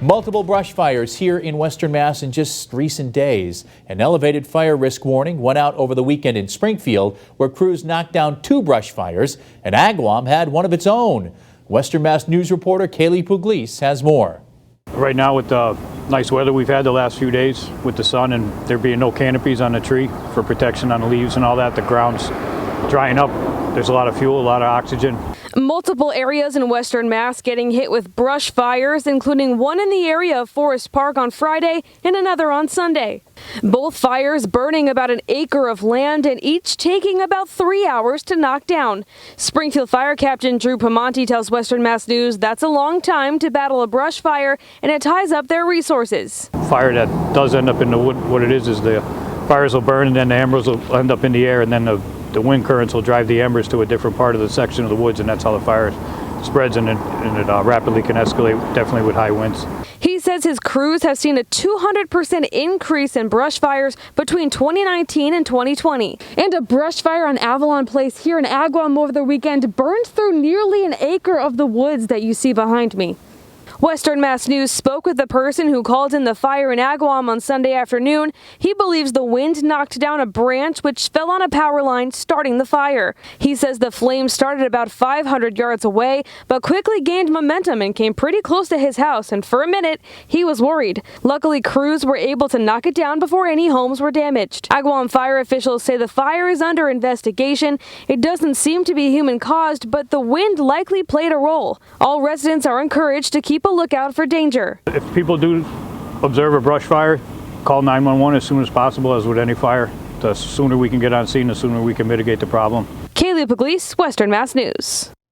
Multiple brush fires here in Western Mass in just recent days. An elevated fire risk warning went out over the weekend in Springfield, where crews knocked down 2 brush fires, and Agawam had one of its own. Western Mass News reporter Kaylee Puglisi has more. Right now, with the nice weather we've had the last few days with the sun and there being no canopies on the tree for protection on the leaves and all that, the ground's drying up. There's a lot of fuel, a lot of oxygen. Multiple areas in Western Mass getting hit with brush fires, including one in the area of Forest Park on Friday and another on Sunday. Both fires burning about an acre of land and each taking about 3 hours to knock down. Springfield Fire Captain Drew Pamonte tells Western Mass News that's a long time to battle a brush fire, and it ties up their resources. Fire that does end up in the wood, what it is the fires will burn and then the embers will end up in the air, and then the wind currents will drive the embers to a different part of the section of the woods, and that's how the fire spreads, and it rapidly can escalate, definitely with high winds. He says his crews have seen a 200% increase in brush fires between 2019 and 2020. And a brush fire on Avalon Place here in Agawam over the weekend burned through nearly an acre of the woods that you see behind me. Western Mass News spoke with the person who called in the fire in Agawam on Sunday afternoon. He believes the wind knocked down a branch which fell on a power line, starting the fire. He says the flames started about 500 yards away, but quickly gained momentum and came pretty close to his house, and for a minute, he was worried. Luckily, crews were able to knock it down before any homes were damaged. Agawam fire officials say the fire is under investigation. It doesn't seem to be human-caused, but the wind likely played a role. All residents are encouraged to keep a lookout for danger. If people do observe a brush fire, call 911 as soon as possible. As with any fire, the sooner we can get on scene, the sooner we can mitigate the problem. Kaylee Puglisi, Western Mass News.